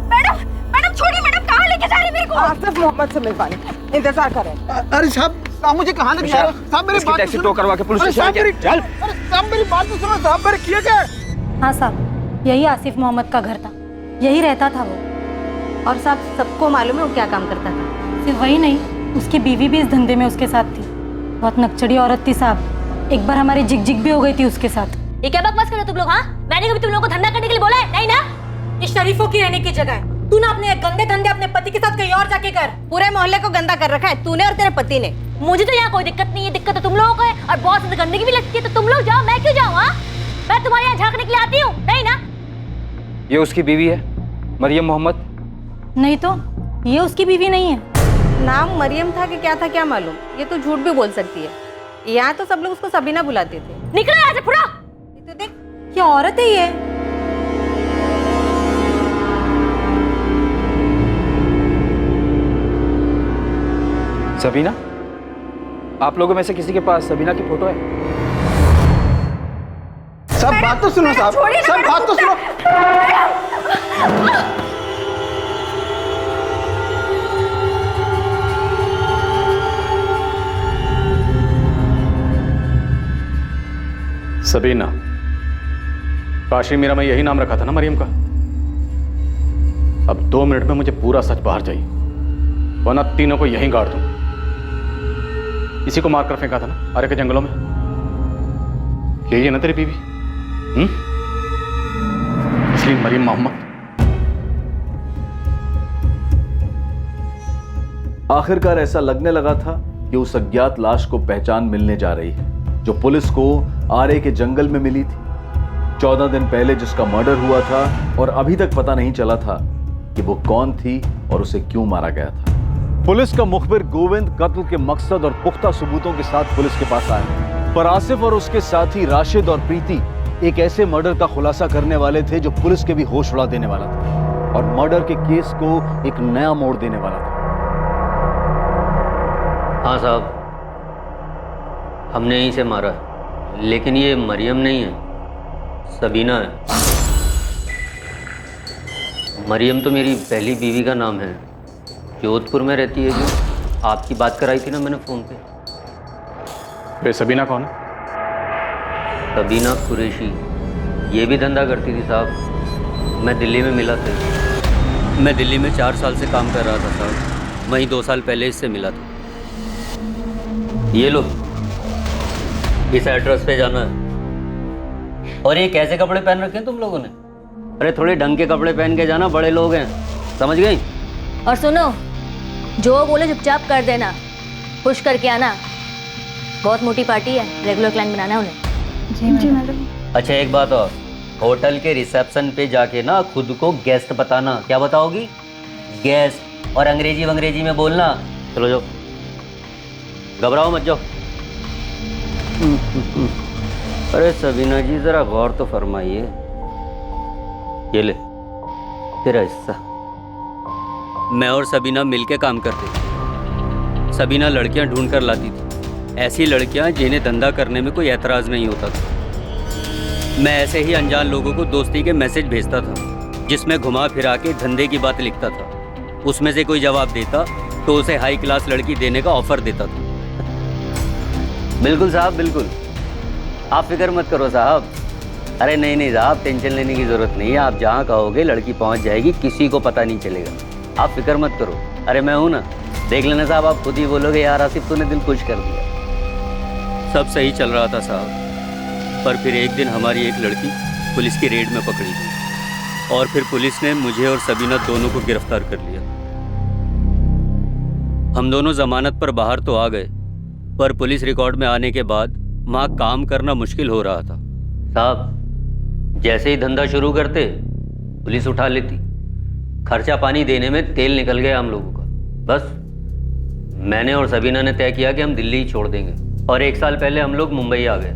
मैडम छोड़िए, मैडम कहाँ लेके जा रही है मेरे को? आसिफ मोहम्मद से मिलवाने, इंतजार करें। अरे साहब मुझे कहाँ लेके जा रहे हो? साहब मेरी बात टैक्सी टो करवा के पुलिस स्टेशन चल। अरे साहब मेरी बात तो सुनो, साहब मेरे किया क्या? हाँ साहब, यही आसिफ मोहम्मद का घर था, यही रहता था वो। और साहब सबको मालूम है वो क्या काम करता था। सिर्फ वही नहीं, उसकी बीवी भी इस धंधे में उसके साथ थी। बहुत नकचड़ी औरत थी साहब, एक बार हमारी जिग भी हो गई थी उसके साथ। ये क्या बकवास कर रहे हो तुम लोग? हाँ, मैंने कभी तुम लोगों को धंधा करने के लिए बोला है? नहीं ना। ये शरीफों की रहने की जगह है। तू ना अपने गंदे धंधे अपने पति के साथ कहीं और जाके कर। पूरे मोहल्ले को गंदा कर रखा है तूने और तेरे पति ने। मुझे तो यहाँ कोई दिक्कत नहीं है, दिक्कत तो तुम लोगों को है, और बहुत ज्यादा गंदगी भी लगती है तो तुम लोग जाओ, मैं क्यों जाऊँ? हाँ, मैं तुम्हारे यहाँ झांकने के लिए आती हूँ? नहीं ना। ये उसकी बीवी है, मरियम मोहम्मद। नहीं तो ये उसकी बीवी नहीं है। नाम मरियम था कि क्या था क्या मालूम, ये तो झूठ भी बोल सकती है। यहाँ तो सब लोग उसको सबीना बुलाते थे। निकलो यहाँ से, फुड़ा। ये तो देख, क्या औरत है ये। सबीना, आप लोगों में से किसी के पास सबीना की फोटो है? सब बात तो सुनो साहब, सब बात तो सुनो। सबीना, काशी मीरा में यही नाम रखा था ना मरियम का? अब 2 मिनट में मुझे पूरा सच बाहर चाहिए, वरना तीनों को यहीं गाड़ दूं। इसी को मारकर फेंका था ना आरे के जंगलों में? यही है ना तेरी बीवी? इसलिए मरियम मोहम्मद। आखिरकार ऐसा लगने लगा था कि उस अज्ञात लाश को पहचान मिलने जा रही है, जो पुलिस को आरे के जंगल में मिली थी। 14 दिन पहले जिसका मर्डर हुआ था, और अभी तक पता नहीं चला था कि वो कौन थी और उसे क्यों मारा गया था। पुलिस का मुखबिर गोविंद कत्ल के मकसद और पुख्ता सबूतों के साथ पुलिस के पास आया, पर आसिफ और उसके साथी राशिद और प्रीति एक ऐसे मर्डर का खुलासा करने वाले थे जो पुलिस के भी होश उड़ा देने वाला था, और मर्डर के केस को एक नया मोड़ देने वाला था। हाँ साहब, हमने यहीं से मारा है, लेकिन ये मरियम नहीं है, सबीना है। मरियम तो मेरी पहली बीवी का नाम है, जोधपुर में रहती है, जो आपकी बात कराई थी ना मैंने फ़ोन पे। वे सबीना कौन है? सबीना कुरैशी, ये भी धंधा करती थी साहब। मैं दिल्ली में मिला था। मैं दिल्ली में 4 साल से काम कर रहा था साहब। वहीं 2 साल पहले इससे मिला था। ये लो, इस एड्रेस पे जाना है। और ये कैसे कपड़े पहन रखे हैं तुम लोगों ने? अरे थोड़े ढंग के कपड़े पहन के जाना, बड़े लोग हैं, समझ गई? और सुनो, जो बोले चुपचाप कर देना, पुश करके आना। बहुत मोटी पार्टी है, रेगुलर क्लाइंट बनाना है उन्हें। जी मैडम। अच्छा एक बात और, होटल के रिसेप्शन पे जाके ना खुद को गेस्ट बताना। क्या बताओगी? गेस्ट। और अंग्रेजी में बोलना। चलो जाओ, घबराओ मत, जाओ। अरे सबीना जी जरा गौर तो फरमाइए। ये ले तेरा हिस्सा। मैं और सबीना मिलके काम करते थे। सबीना लड़कियां ढूंढ कर लाती थी, ऐसी लड़कियां जिन्हें धंधा करने में कोई एतराज़ नहीं होता था। मैं ऐसे ही अनजान लोगों को दोस्ती के मैसेज भेजता था, जिसमें घुमा फिरा के धंधे की बात लिखता था। उसमें से कोई जवाब देता तो उसे हाई क्लास लड़की देने का ऑफर देता था। बिल्कुल साहब, बिल्कुल, आप फिक्र मत करो साहब। अरे नहीं साहब, टेंशन लेने की ज़रूरत नहीं है। आप जहाँ कहोगे लड़की पहुँच जाएगी, किसी को पता नहीं चलेगा। आप फिक्र मत करो। अरे मैं हूँ ना, देख लेना साहब, आप खुद ही बोलोगे यार आसिफ तूने दिल खुश कर दिया। सब सही चल रहा था साहब, पर फिर एक दिन हमारी एक लड़की पुलिस की रेड में पकड़ी गई और फिर पुलिस ने मुझे और सबीना दोनों को गिरफ्तार कर लिया। हम दोनों जमानत पर बाहर तो आ गए, पर पुलिस रिकॉर्ड में आने के बाद वहाँ काम करना मुश्किल हो रहा था साहब। जैसे ही धंधा शुरू करते पुलिस उठा लेती। खर्चा पानी देने में तेल निकल गया हम लोगों का। बस मैंने और सबीना ने तय किया कि हम दिल्ली ही छोड़ देंगे और 1 साल पहले हम लोग मुंबई आ गए।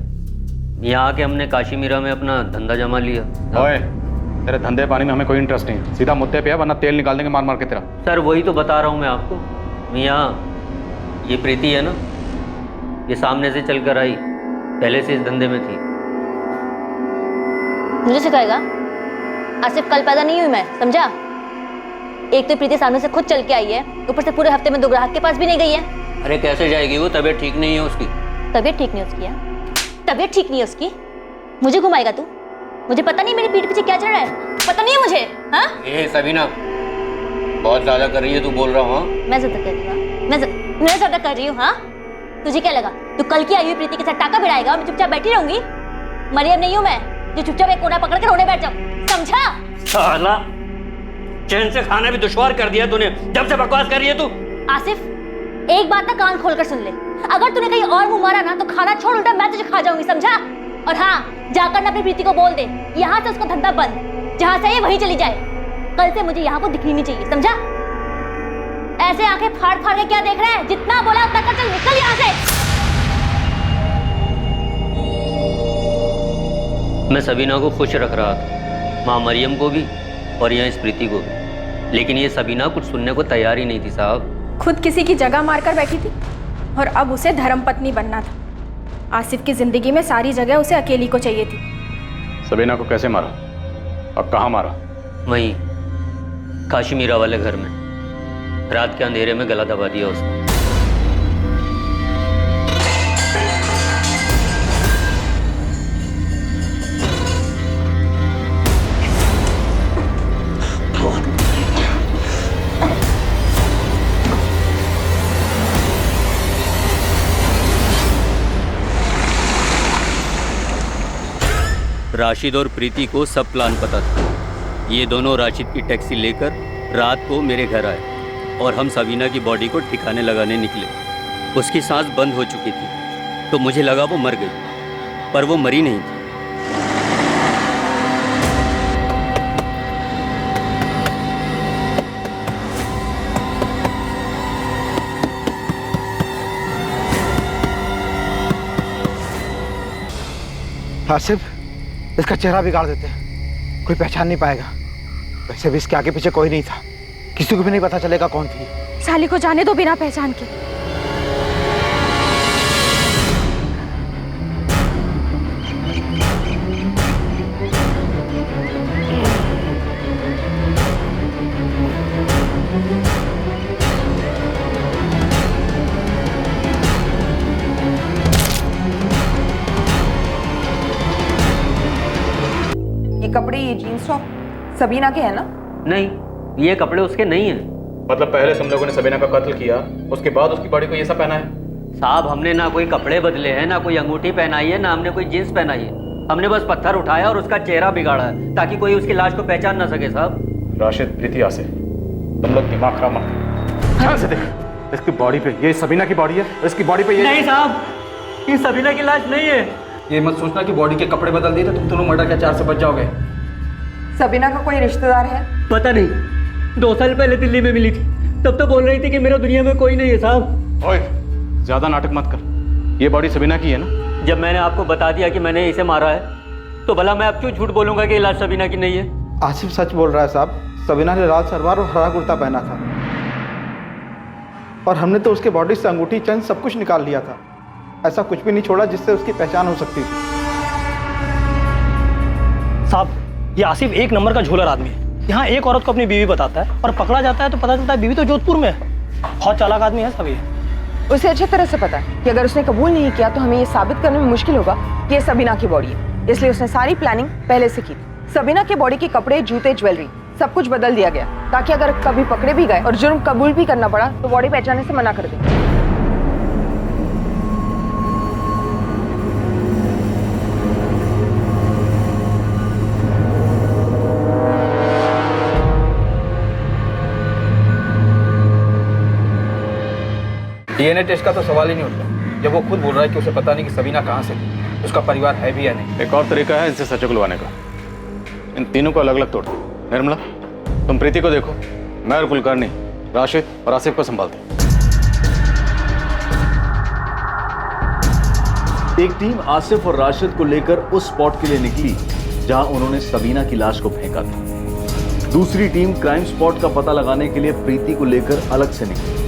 यहाँ आके हमने काशीमीरा में अपना धंधा जमा लिया। ओए, तेरे धंधे पानी में हमें कोई इंटरेस्ट नहीं, सीधा मुद्दे पे है, वरना तेल निकाल देंगे मार मार के तेरा। सर वही तो बता रहा हूँ मैं आपको। यहाँ ये प्रीति है ना, ये सामने से चल कर आई, पहले से इस धंधे में थी। मुझे सिखाएगा? आसिफ कल पैदा नहीं हुई मैं, समझा? एक तो प्रीति सामने से खुद चल के आई है, ऊपर से पूरे हफ्ते में 2 ग्राहक के पास भी नहीं गई है। अरे कैसे जाएगी वो, तबीयत ठीक नहीं है उसकी। तबीयत ठीक नहीं उसकी है? तबीयत ठीक नहीं है उसकी? मुझे घुमाएगा तू? मुझे पता नहीं मेरे पीठ पीछे क्या चल रहा है, पता नहीं है मुझे। हाँ ये सबीना बहुत ज्यादा कर रही है, तू बोल रहा हूँ। मैं ज्यादा कर रही हूँ, मैं ज्यादा कर रही हूँ। हाँ तुझे क्या लगा तू कल की आई हुई प्रीति के साथ टाका भिड़ाएगा और मैं चुपचाप बैठी रहूंगी? मरियम नहीं हूँ मैं जो चुपचाप एक कोना पकड़ के रोने बैठ जाऊँ, समझा? साला चैन से खाना भी दुश्वार कर दिया तूने, जब से बकवास कर रही है तू। आसिफ एक बात ना कान खोलकर सुन ले, अगर तूने कहीं और मुंह मारा ना तो खाना छोड़ उल्टा मैं तुझे खा जाऊंगी, समझा? और हाँ जाकर ना अपनी प्रीति को बोल दे यहाँ से उसका धंधा बंद, जहाँ से ये वहीं चली जाए। कल से मुझे यहाँ को दिखनी नहीं चाहिए, समझा? ऐसे आंखें फाड़ फाड़ के क्या देख रहा है? जितना बोला उतना कर, चल निकल यहाँ से। मैं सबीना को खुश रख रहा था, माँ मरियम को भी और यहाँ इस प्रीति को भी, लेकिन ये सबीना कुछ सुनने को तैयार ही नहीं थी साहब। खुद किसी की जगह मारकर बैठी थी और अब उसे धर्मपत्नी बनना था। आसिफ की जिंदगी में सारी जगह उसे अकेली को चाहिए थी। सबीना को कैसे मारा और कहाँ मारा? वहीं काशीमीरा वाले घर में, रात के अंधेरे में गला दबा दिया उसने। राशिद और प्रीति को सब प्लान पता था। ये दोनों राशिद की टैक्सी लेकर रात को मेरे घर आए और हम सबीना की बॉडी को ठिकाने लगाने निकले। उसकी सांस बंद हो चुकी थी तो मुझे लगा वो मर गई, पर वो मरी नहीं थी। आसिफ, इसका चेहरा बिगाड़ देते हैं, कोई पहचान नहीं पाएगा। वैसे भी इसके आगे पीछे कोई नहीं था, किसी को भी नहीं पता चलेगा कौन थी। साली को जाने दो बिना पहचान के। ये कपड़े, ये जीन्स टॉप सबीना के हैं ना? नहीं, ये कपड़े उसके नहीं हैं। मतलब पहले तुम लोगों ने सबीना का कत्ल किया, उसके बाद उसकी बॉडी को ये सब पहना है? साहब, हमने ना कोई कपड़े बदले हैं, ना कोई अंगूठी पहनाई है, ना हमने कोई जीन्स पहनाई है। हमने बस पत्थर उठाया और उसका चेहरा बिगाड़ा है ताकि कोई उसकी लाश को पहचान ना सके। साहब राशिद, प्रीति, आसिफ, तुम लोग दिमाग खराब मत करो। ध्यान से देख, इसकी बॉडी पे ये सबीना की बॉडी है, इसकी बॉडी पे ये नहीं साहब, ये सबीना की लाश नहीं है। ये मत सोचना कि बॉडी के कपड़े बदल दिए तो तुम दोनों मर्डर के चार्ज से बच जाओगे। सबीना का कोई रिश्तेदार है? पता नहीं, 2 साल पहले दिल्ली में मिली थी, तब तो बोल रही थी कि मेरा दुनिया में कोई नहीं है। साहब ओए, ज्यादा नाटक मत कर, ये बॉडी सबीना की है ना? जब मैंने आपको बता दिया कि मैंने इसे मारा है, तो भला मैं अब क्यों झूठ बोलूंगा कि ये लाश सबीना की नहीं है? आसिफ सच बोल रहा है साहब, सबीना ने लाल सलवार और हरा कुर्ता पहना था और हमने तो उसके बॉडी से अंगूठी, चेन सब कुछ निकाल लिया था। ऐसा कुछ भी नहीं छोड़ा जिससे उसकी पहचान हो सकती थी। साहब, ये आसिफ एक नंबर का झोलर आदमी है। यहाँ एक औरत को अपनी बीवी बताता है और पकड़ा जाता है तो पता चलता है बीवी तो जोधपुर में है। बहुत चालाक आदमी है सब ये। उसे अच्छी तरह से पता है कि अगर उसने कबूल नहीं किया तो हमें ये साबित करने में मुश्किल होगा कि ये सबीना की बॉडी है, इसलिए उसने सारी प्लानिंग पहले से की थी। सबीना के बॉडी के कपड़े, जूते, ज्वेलरी सब कुछ बदल दिया गया ताकि अगर कभी पकड़े भी गए और जुर्म कबूल भी करना पड़ा तो बॉडी पहचानने से मना कर दे। डीएनए टेस्ट का तो सवाल ही नहीं उठता जब वो खुद बोल रहा है कि उसे पता नहीं कि सबीना कहाँ से थी, उसका परिवार है भी या नहीं। एक और तरीका है इनसे सच उगलवाने का, इन तीनों को अलग अलग तोड़ दो। निर्मला, तुम प्रीति को देखो, मैं और कुलकर्णी राशिद और आसिफ को संभालते। एक टीम आसिफ और राशिद को लेकर उस स्पॉट के लिए निकली जहां उन्होंने सबीना की लाश को फेंका था। दूसरी टीम क्राइम स्पॉट का पता लगाने के लिए प्रीति को लेकर अलग से निकली।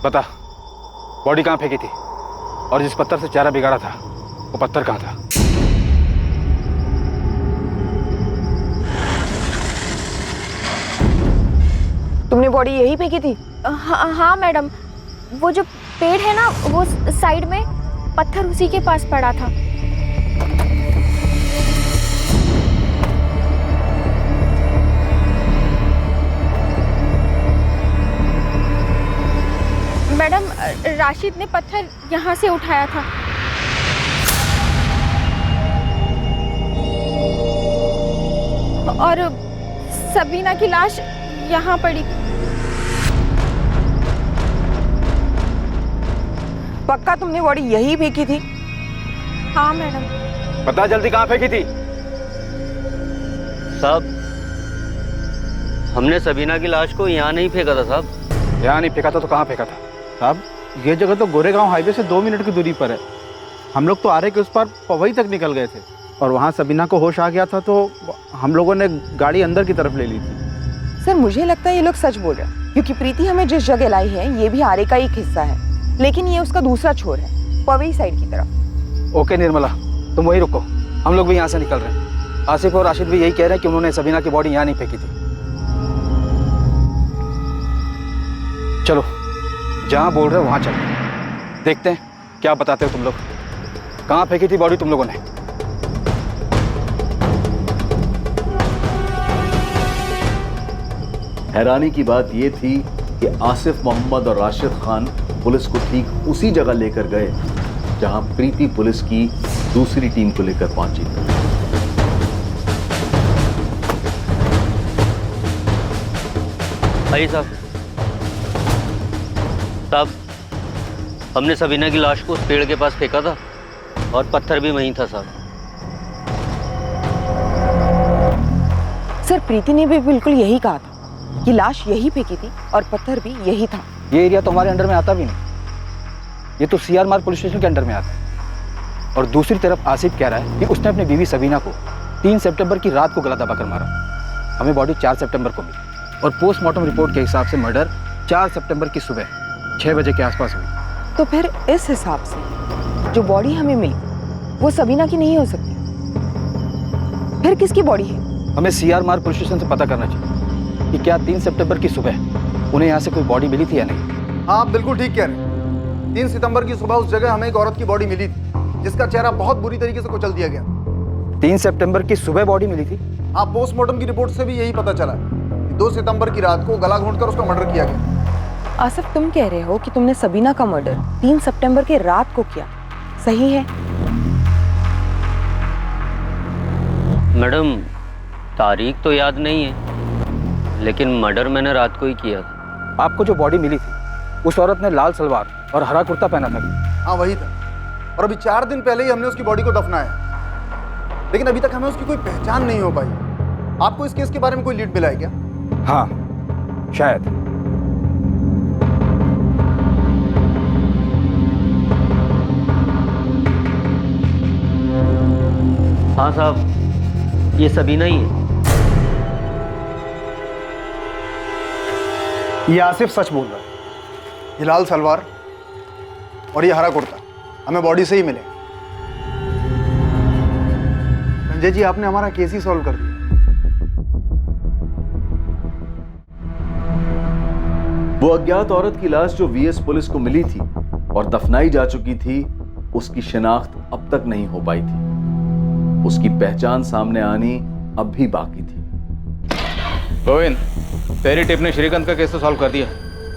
बता, बॉडी कहाँ फेंकी थी और जिस पत्थर से चेहरा बिगाड़ा था वो पत्थर कहाँ था? तुमने बॉडी यही फेंकी थी? हाँ मैडम, वो जो पेड़ है ना वो साइड में, पत्थर उसी के पास पड़ा था। मैडम, राशिद ने पत्थर यहाँ से उठाया था। और सबीना की लाश यहाँ पड़ी। पक्का तुमने बॉडी यही फेंकी थी? हाँ मैडम। बता जल्दी, कहाँ फेंकी थी? साहब, हमने सबीना की लाश को यहाँ नहीं फेंका था साहब। यहाँ नहीं फेंका था तो कहाँ फेंका था? साहब, ये जगह तो गोरेगांव हाईवे से 2 मिनट की दूरी पर है। हम लोग तो आरे के उस पार पवई तक निकल गए थे और वहाँ सबीना को होश आ गया था तो हम लोगों ने गाड़ी अंदर की तरफ ले ली थी। सर, मुझे लगता है ये लोग सच बोल रहे हैं क्योंकि प्रीति हमें जिस जगह लाई है ये भी आरे का एक हिस्सा है, लेकिन ये उसका दूसरा छोर है, पवई साइड की तरफ। ओके निर्मला, तुम वहीं रुको, हम लोग भी यहाँ से निकल रहे हैं। आसिफ और राशिद भी यही कह रहे हैं कि उन्होंने सबीना की बॉडी यहाँ नहीं फेंकी थी। चलो, जहाँ बोल रहे हो वहाँ चलो, देखते हैं क्या बताते हो तुम लोग। कहाँ फेंकी थी बॉडी तुम लोगों ने? हैरानी की बात यह थी कि आसिफ मोहम्मद और राशिद खान पुलिस को ठीक उसी जगह लेकर गए जहां प्रीति पुलिस की दूसरी टीम को लेकर पहुंची। भाई साहब, हमने सबीना की लाश को उस पेड़ के पास फेंका था और पत्थर भी वहीं था साहब। सर, प्रीति ने भी बिल्कुल यही कहा था कि लाश यही फेंकी थी और पत्थर भी यही था। ये एरिया तो हमारे अंडर में आता भी नहीं, ये तो सीआर मार्ग पुलिस स्टेशन के अंडर में आता है। और दूसरी तरफ आसिफ कह रहा है कि उसने अपनी बीवी सबीना को 3 सितंबर की रात को गला दबाकर मारा। हमें बॉडी 4 सितंबर को मिली और पोस्टमार्टम रिपोर्ट के हिसाब से मर्डर 4 सितंबर की सुबह 6 बजे के आसपास हुई। तो फिर इस हिसाब से जो बॉडी हमें मिली वो सबीना की नहीं हो सकती। फिर किसकी बॉडी है? हमें सीआर मार्ग पुलिस स्टेशन से पता करना चाहिए कि क्या 3 सितंबर की सुबह उन्हें यहाँ से कोई बॉडी मिली थी या नहीं। हाँ, आप बिल्कुल ठीक कह रहे हैं। 3 सितंबर की सुबह उस जगह हमें एक औरत की बॉडी मिली थी जिसका चेहरा बहुत बुरी तरीके से कुचल दिया गया। 3 सितंबर की सुबह बॉडी मिली थी? हाँ, पोस्टमार्टम की रिपोर्ट से भी यही पता चला कि 2 सितंबर की रात को गला घोंटकर उसका मर्डर किया गया। आसिफ, तुम कह रहे हो कि तुमने सबीना का मर्डर 3 सितंबर के रात को किया, सही है? मैडम, तारीख तो याद नहीं है, लेकिन मर्डर मैंने रात को ही किया था। आपको जो बॉडी मिली थी उस औरत ने लाल सलवार और हरा कुर्ता पहना था। हाँ, वही था। और अभी 4 दिन पहले ही हमने उसकी बॉडी को दफनाया, लेकिन अभी तक हमें उसकी कोई पहचान नहीं हो पाई। आपको इस केस के बारे में कोई लीड मिला है क्या? हाँ, शायद। हाँ साहब, ये सबीना ही है। ये आसिफ सच बोल रहा है। ये लाल सलवार और ये हरा कुर्ता हमें बॉडी से ही मिले। संजय जी, आपने हमारा केस ही सॉल्व कर दिया। वो अज्ञात औरत की लाश जो वीएस पुलिस को मिली थी और दफनाई जा चुकी थी, उसकी शिनाख्त अब तक नहीं हो पाई थी। उसकी पहचान सामने आनी अब भी बाकी थी। गोविंद, तेरी टिप ने श्रीकांत का केस तो सॉल्व कर दिया,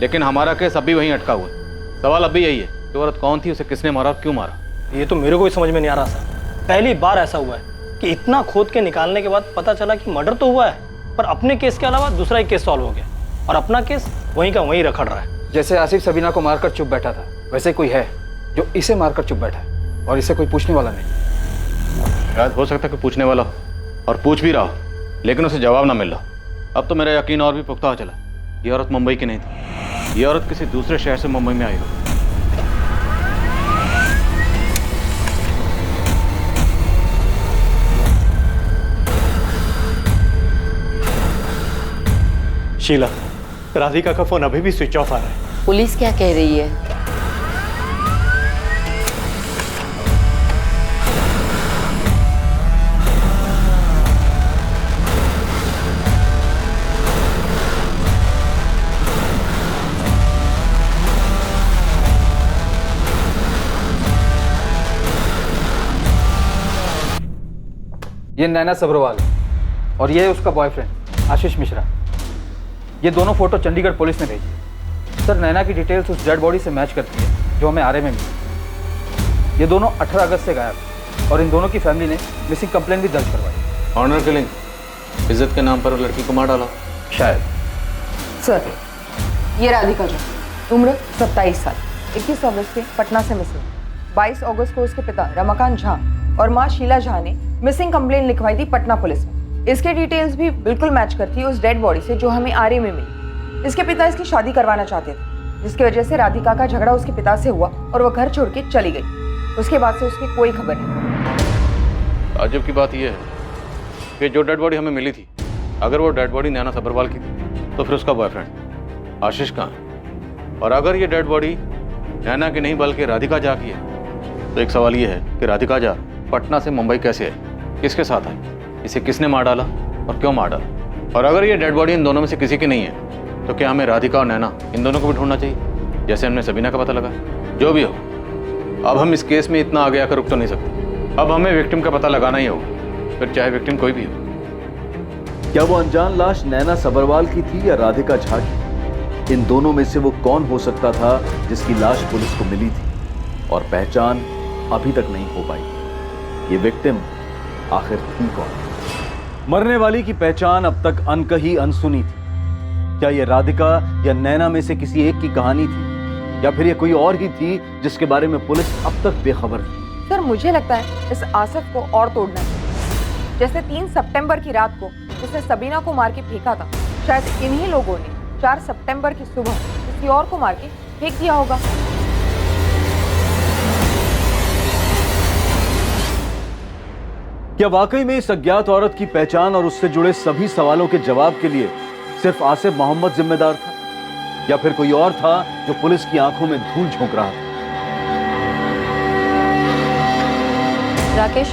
लेकिन हमारा केस अभी वहीं अटका हुआ है। सवाल अब भी यही है कि औरत कौन थी, उसे किसने मारा और क्यों मारा। ये तो मेरे को ही समझ में नहीं आ रहा सर। पहली बार ऐसा हुआ है कि इतना खोद के निकालने के बाद पता चला कि मर्डर तो हुआ है, पर अपने केस के अलावा दूसरा एक केस सॉल्व हो गया और अपना केस वहीं का वहीं रखड़ रहा है। जैसे आसिफ सबीना को मारकर चुप बैठा था, वैसे कोई है जो इसे मारकर चुप बैठा है और इसे कोई पूछने वाला नहीं। शायद हो सकता है कि पूछने वाला हो और पूछ भी रहा हो, लेकिन उसे जवाब ना मिल रहा। अब तो मेरा यकीन और भी पुख्ता हो चला, ये औरत मुंबई की नहीं थी। ये औरत किसी दूसरे शहर से मुंबई में आई हो। शीला, राधिका का फोन अभी भी स्विच ऑफ आ रहा है। पुलिस क्या कह रही है? ये नैना सब्रवाल है और ये है उसका बॉयफ्रेंड आशीष मिश्रा। ये दोनों फोटो चंडीगढ़ पुलिस ने भेजी। सर, नैना की डिटेल्स उस डेड बॉडी से मैच करती है जो हमें आरए में मिली। ये दोनों 18 अगस्त से गायब और इन दोनों की फैमिली ने मिसिंग कंप्लेंट भी दर्ज करवाई। ऑनर किलिंग, इज्जत के नाम पर लड़की को मार डाला शायद। सर, ये राधिका जो उम्र 27 साल, 21 अगस्त से पटना से मिसिंग। 22 अगस्त को उसके पिता रमाकांत झा और माँ शीला झा ने मिसिंग कंप्लेंट लिखवाई थी पटना पुलिस में। इसके डिटेल्स भी बिल्कुल मैच करती है उस डेड बॉडी से जो हमें आरए में मिली। इसके पिता इसकी शादी करवाना चाहते थे, जिसकी वजह से राधिका का झगड़ा उसके पिता से हुआ और वह घर छोड़ के चली गई। उसके बाद से उसकी कोई खबर नहीं। ताज्जुब की बात यह है कि जो डेड बॉडी हमें मिली थी, अगर वो डेड बॉडी नैना सब्रवाल की थी तो फिर उसका बॉयफ्रेंड आशीष कहाँ है? और अगर ये डेड बॉडी नैना की नहीं बल्कि राधिका झा की है, तो एक सवाल ये है कि राधिका झा पटना से मुंबई कैसे है, किसके साथ है, इसे किसने मार डाला और क्यों मार डाला। और अगर ये डेड बॉडी इन दोनों में से किसी की नहीं है, तो क्या हमें राधिका और नैना इन दोनों को भी ढूंढना चाहिए, जैसे हमने सबीना का पता लगा। जो भी हो, अब हम इस केस में इतना आगे आकर रुक तो नहीं सकते। अब हमें विक्टिम का पता लगाना ही होगा, फिर चाहे विक्टिम कोई भी हो। क्या वो अनजान लाश नैना सब्रवाल की थी या राधिका झा की? इन दोनों में से वो कौन हो सकता था जिसकी लाश पुलिस को मिली थी और पहचान अभी तक नहीं हो पाई? ये विक्टिम आखिर थी कौन? मरने वाली की पहचान अब तक अनकही अनसुनी थी। क्या ये राधिका या नैना में से किसी एक की कहानी थी, या फिर ये कोई और ही थी जिसके बारे में पुलिस अब तक बेखबर थी? सर, मुझे लगता है इस आसिफ को और तोड़ना है। जैसे 3 सितंबर की रात को उसने सबीना को मार के फेंका था, शायद इन्हीं लोगों ने 4 सितंबर की सुबह किसी और को मार के फेंक दिया होगा। क्या वाकई में इस अज्ञात औरत की पहचान और उससे जुड़े सभी सवालों के जवाब के लिए सिर्फ आसिफ मोहम्मद जिम्मेदार था, या फिर कोई और था जो पुलिस की आंखों में धूल झोंक रहा था? राकेश,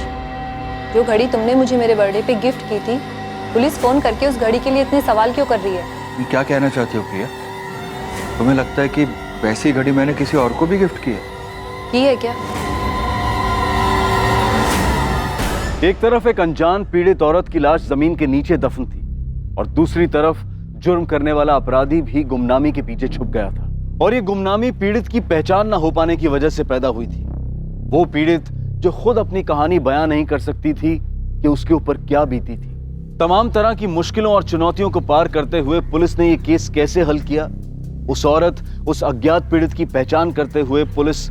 जो घड़ी तुमने मुझे मेरे बर्थडे पे गिफ्ट की थी, पुलिस फोन करके उस घड़ी के लिए इतने सवाल क्यों कर रही है? तुम क्या कहना चाहती हो प्रिया? तुम्हें लगता है कि वैसी घड़ी मैंने किसी और को भी गिफ्ट की है? की है क्या? एक तरफ एक अनजान पीड़ित औरत की लाश जमीन के नीचे दफन थी और दूसरी तरफ जुर्म करने वाला अपराधी भी गुमनामी के पीछे छुप गया था। और ये गुमनामी पीड़ित की पहचान न हो पाने की वजह से पैदा हुई थी। वो पीड़ित जो खुद अपनी कहानी बयां नहीं कर सकती थी कि उसके ऊपर क्या बीती थी। तमाम तरह की मुश्किलों और चुनौतियों को पार करते हुए पुलिस ने ये केस कैसे हल किया, उस औरत, उस अज्ञात पीड़ित की पहचान करते हुए पुलिस